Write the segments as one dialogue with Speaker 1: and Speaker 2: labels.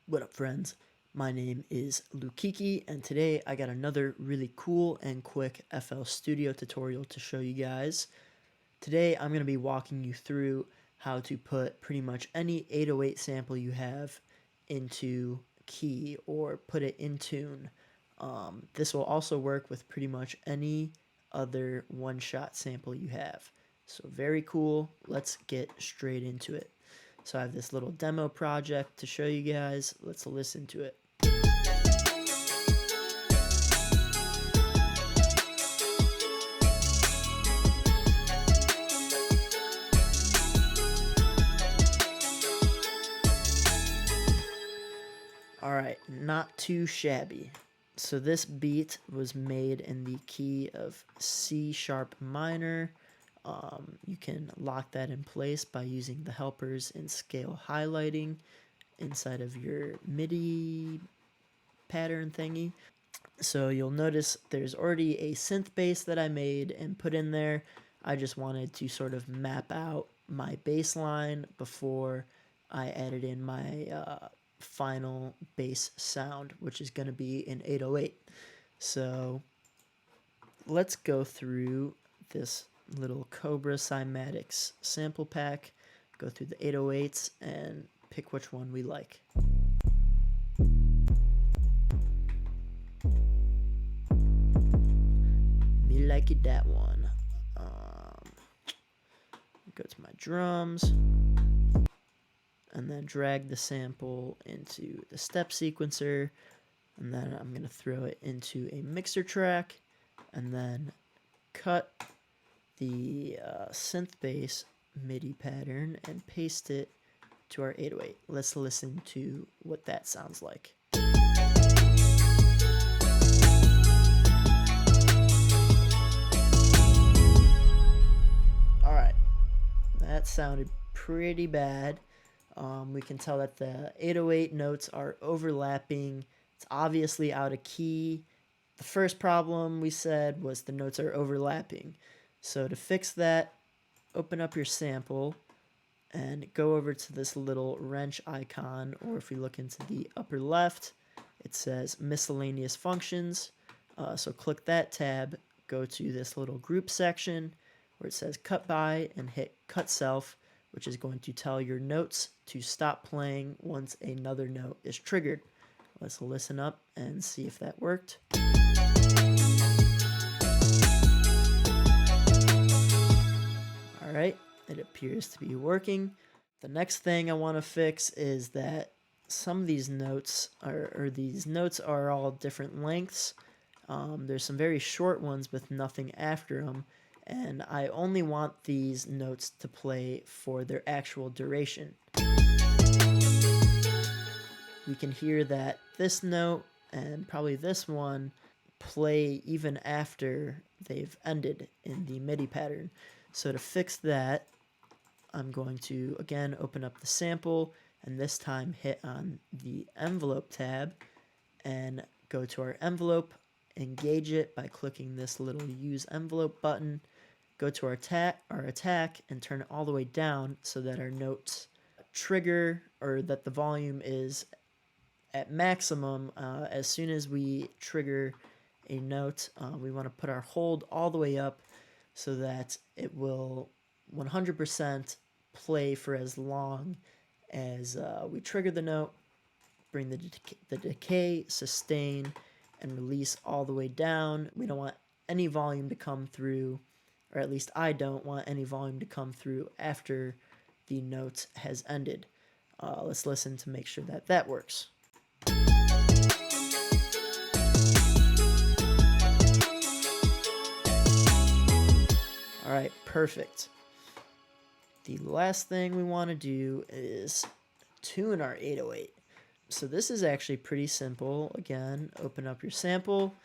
Speaker 1: What up, friends? My name is LuKiKi, and today I got another really cool and quick FL Studio tutorial to show you guys. Today I'm going to be walking you through how to put pretty much any 808 sample you have into key or put it in tune. This will also work with pretty much any other one-shot sample you have. So very cool. Let's get straight into it. So I have this little demo project to show you guys. Let's listen to it. Alright, not too shabby. So this beat was made in the key of C# minor. You can lock that in place by using the helpers in scale highlighting inside of your MIDI pattern thingy. So you'll notice there's already a synth bass that I made and put in there. I just wanted to sort of map out my bass line before I added in my final bass sound, which is going to be in 808. So let's go through this little Cobra Cymatics sample pack, go through the 808s, and pick which one we like. Me like it that one. Go to my drums, and then drag the sample into the step sequencer, and then I'm going to throw it into a mixer track, and then cut the synth bass MIDI pattern and paste it to our 808. Let's listen to what that sounds like. Alright, that sounded pretty bad. We can tell that the 808 notes are overlapping. It's obviously out of key. The first problem we said was the notes are overlapping. So to fix that, open up your sample and go over to this little wrench icon, or if we look into the upper left, it says miscellaneous functions. So click that tab, go to this little group section where it says cut by, and hit cut self, which is going to tell your notes to stop playing once another note is triggered. Let's listen up and see if that worked. Alright, it appears to be working. The next thing I want to fix is that some of these notes are all different lengths. There's some very short ones with nothing after them, and I only want these notes to play for their actual duration. We can hear that this note and probably this one play even after they've ended in the MIDI pattern. So to fix that, I'm going to again open up the sample, and this time hit on the envelope tab and go to our envelope, engage it by clicking this little use envelope button, go to our attack and turn it all the way down so that our notes trigger, or that the volume is at maximum. As soon as we trigger a note, we want to put our hold all the way up so that it will 100% play for as long as we trigger the note, bring the decay, sustain, and release all the way down. We don't want any volume to come through, or at least I don't want any volume to come through after the note has ended. Let's listen to make sure that that works. Alright, perfect. The last thing we want to do is tune our 808. So this is actually pretty simple. Again, open up your sample,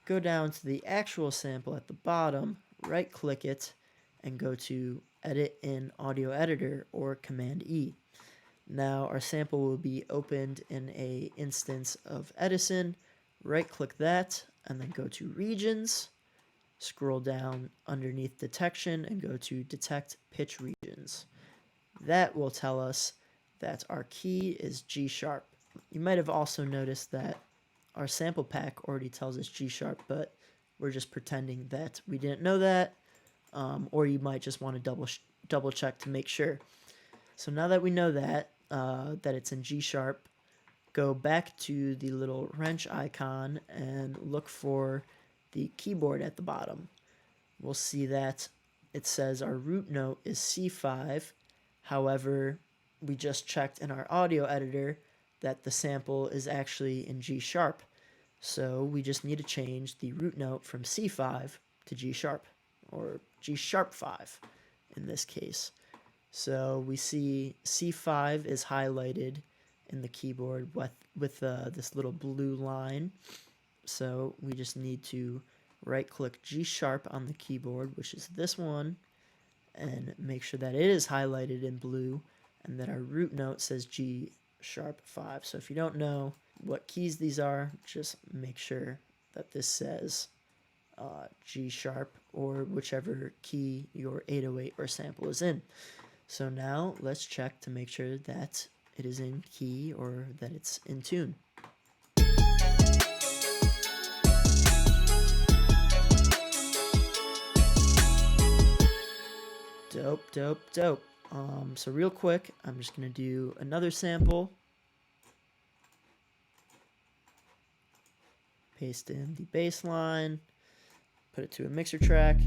Speaker 1: go down to the actual sample at the bottom, right click it, and go to Edit in Audio Editor or Command E. Now our sample will be opened in a instance of Edison. Right click that and then go to Regions, scroll down underneath Detection and go to Detect Pitch Regions. That will tell us that our key is G sharp. You might have also noticed that our sample pack already tells us G sharp, but we're just pretending that we didn't know that, or you might just want to double check to make sure. So now that we know that, that it's in G sharp, go back to the little wrench icon and look for the keyboard at the bottom. We'll see that it says our root note is C5. However, we just checked in our audio editor that the sample is actually in G sharp. So we just need to change the root note from C5 to G sharp, or G sharp 5 in this case. So we see C5 is highlighted in the keyboard with this little blue line. So we just need to right click G sharp on the keyboard, which is this one, and make sure that it is highlighted in blue and that our root note says G sharp 5. So if you don't know what keys these are, just make sure that this says G sharp or whichever key your 808 or sample is in. So now let's check to make sure that it is in key or that it's in tune. Dope, dope, dope. So real quick, I'm just going to do another sample. Paste in the bass line. Put it to a mixer track.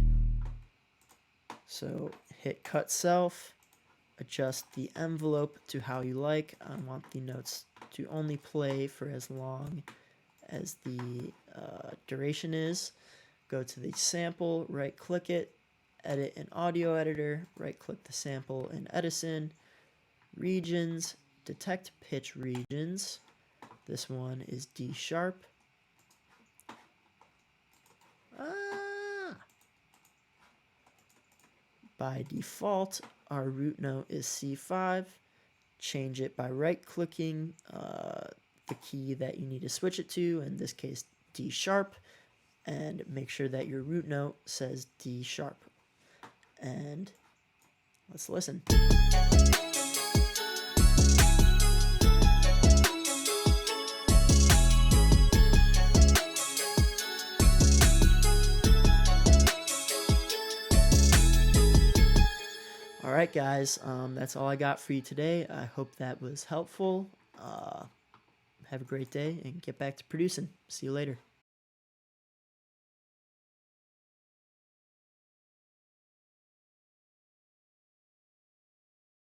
Speaker 1: So hit cut self. Adjust the envelope to how you like. I want the notes to only play for as long as the duration is. Go to the sample, right click it, edit in audio editor, right click the sample in Edison, regions, detect pitch regions. This one is D sharp. By default, our root note is C5. Change it by right clicking the key that you need to switch it to, in this case D sharp, and make sure that your root note says D sharp. And let's listen. Alright guys, that's all I got for you today. I hope that was helpful. Have a great day and get back to producing. See you later.